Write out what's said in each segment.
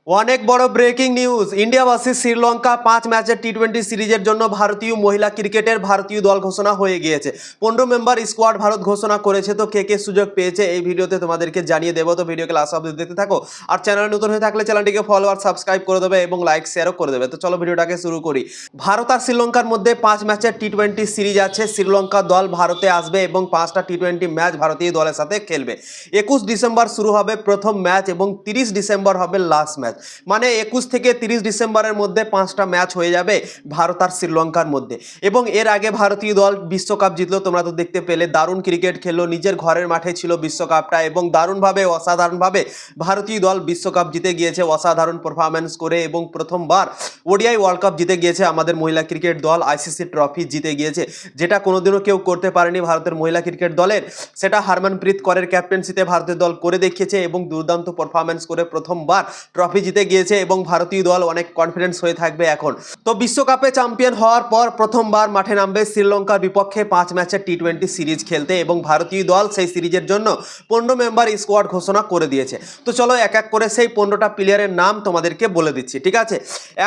অনেক বড় breaking news. India versus Sri Lanka 5 ম্যাচের টি-20 সিরিজের জন্য ভারতীয় মহিলা ক্রিকেটের ভারতীয় দল ঘোষণা হয়ে গিয়েছে। 15 মেম্বার স্কোয়াড ভারত ঘোষণা করেছে। তো কে কে সুযোগ পেয়েছে এই ভিডিওতে তোমাদেরকে জানিয়ে দেবো। তো ভিডিওকে লাস্ট অবধি দেখতে থাকো। আর চ্যানেলে নতুন হয়ে থাকলে চ্যানেলটিকে ফলো আর সাবস্ক্রাইব করে দেবে এবং লাইক শেয়ারও করে দেবে। তো চলো ভিডিওটাকে শুরু করি। ভারত আর শ্রীলঙ্কার মধ্যে 5 ম্যাচের টি-20 সিরিজ আছে। শ্রীলঙ্কা দল ভারতে আসবে এবং 5টা টি-20 ম্যাচ ভারতীয় দলের সাথে খেলবে। 21 ডিসেম্বর শুরু হবে প্রথম ম্যাচ এবং 30 ডিসেম্বর হবে লাস্ট ম্যাচ। মানে 21 থেকে 30 ডিসেম্বরের মধ্যে 5টা ম্যাচ হয়ে যাবে ভারত আর শ্রীলঙ্কার মধ্যে। এবং এর আগে ভারতীয় দল বিশ্বকাপ জিতলো, তোমরা তো দেখতে পেলে। দারুণ ক্রিকেট খেললো, নিজের ঘরের মাঠে ছিল বিশ্বকাপটা এবং দারুণভাবে অসাধারণভাবে ভারতীয় দল বিশ্বকাপ জিতে গিয়েছে অসাধারণ পারফরম্যান্স করে। এবং প্রথমবার ওডিআই ওয়ার্ল্ড কাপ জিতে গিয়েছে আমাদের মহিলা ক্রিকেট দল, আইসিসি ট্রফি জিতে গিয়েছে, যেটা কোনোদিনও কেউ করতে পারেনি ভারতের মহিলা ক্রিকেট দলের। সেটা হরমনপ্রীত কৌরের ক্যাপ্টেন্সিতে ভারতের দল করে দেখিয়েছে এবং দুর্দান্ত পারফরম্যান্স করে প্রথমবার ট্রফি জিতে গিয়েছে এবং ভারতীয় দল অনেক কনফিডেন্স হয়ে থাকবে এখন। তো বিশ্বকাপে চ্যাম্পিয়ন হওয়ার পর প্রথমবার মাঠে নামবে শ্রীলঙ্কার বিপক্ষে 5 ম্যাচের টি-20 সিরিজ খেলতে এবং ভারতীয় দল সেই সিরিজের জন্য 15 মেম্বার স্কোয়াড ঘোষণা করে দিয়েছে। তো চলো এক এক করে সেই 15টা প্লেয়ারের নাম তোমাদেরকে বলে দিচ্ছি, ঠিক আছে।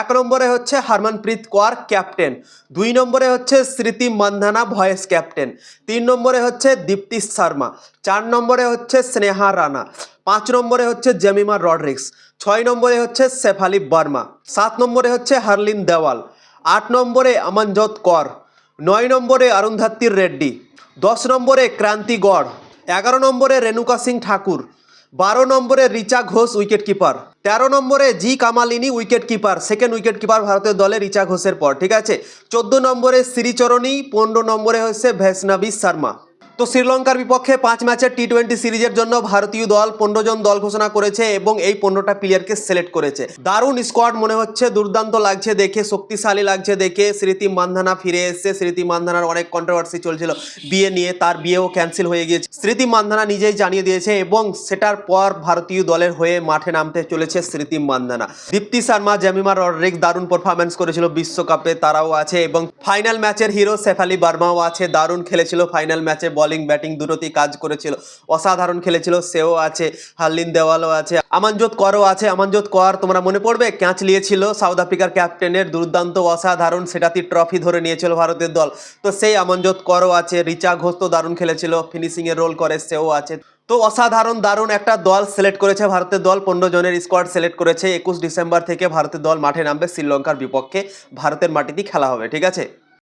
1 নম্বরে হচ্ছে হরমনপ্রীত কৌর ক্যাপ্টেন, 2 নম্বরে হচ্ছে স্মৃতি মান্ধানা ভয়েস ক্যাপ্টেন, 3 নম্বরে হচ্ছে দীপ্তি শর্মা, 4 নম্বরে হচ্ছে স্নেহা রানা, 5 নম্বরে হচ্ছে জেমিমা রডরিক্স, 6 নম্বরে হচ্ছে শেফালি বর্মা, 7 নম্বরে হচ্ছে হারলিন দেওয়াল, 8 নম্বরে অমনজোত কৌর, 9 নম্বরে অরুন্ধতী রেড্ডি, 10 নম্বরে ক্রান্তি গড়, 11 নম্বরে রেণুকা সিং ঠাকুর, 12 নম্বরে রিচা ঘোষ উইকেট কিপার, 13 নম্বরে G Kamalini wicket keeper, second wicket keeper ভারতের দলে রিচা ঘোষের পর, ঠিক আছে। 14 নম্বরে শ্রীচরণী, 15 নম্বরে হচ্ছে বৈষ্ণবী শর্মা। তো শ্রীলঙ্কার বিপক্ষে 5 ম্যাচের টি-20 সিরিজের জন্য ভারতীয় দল 15 জন দল ঘোষণা করেছে এবং এই 15টা প্লেয়ারকে সিলেক্ট করেছে। দারুণ স্কোয়াড মনে হচ্ছে, দুর্দান্ত লাগছে দেখে, শক্তিশালী লাগছে দেখে। স্মৃতি মান্ধানা ফিরে এসেছে। স্মৃতি মান্ধানার অনেক কন্ট্রোভার্সি চলছিল বিয়ে নিয়ে, তার বিয়েও ক্যান্সেল হয়ে গিয়েছে, স্মৃতি মান্ধানা নিজেই জানিয়ে দিয়েছে এবং সেটার পর ভারতীয় দলের হয়ে মাঠে নামতে চলেছে স্মৃতি মান্ধানা। দীপ্তি শর্মা, জেমিমা রডরিক্স দারুণ পারফরম্যান্স করেছিল বিশ্বকাপে, তারাও আছে এবং ফাইনাল ম্যাচের হিরো শেফালি বর্মাও আছে, দারুণ খেলেছিল ফাইনাল ম্যাচে, বোলিং ব্যাটিং দুটোতেই কাজ করেছিল, অসাধারণ খেলেছিল, সেও আছে। হারলিন দেওয়ালও আছে, অমনজোত কৌরও আছে। অমনজোত কৌর তোমরা মনে পড়বে ক্যাচ নিয়েছিল সাউথ আফ্রিকার ক্যাপ্টেনের, দুর্দান্ত অসাধারণ, সেটাতেই ট্রফি ধরে নিয়েছিল ভারতের দল। তো সেই অমনজোত কৌরও আছে। রিচা ঘোষ তো দারুণ খেলেছিল, ফিনিশিং এর রোল করে, সেও আছে। তো অসাধারণ দারুণ একটা দল সিলেক্ট করেছে ভারতের দল, 15 জনের স্কোয়াড সিলেক্ট করেছে। 21 ডিসেম্বর থেকে ভারতের দল মাঠে নামবে শ্রীলঙ্কার বিপক্ষে, ভারতের মাটিতেই খেলা হবে, ঠিক আছে।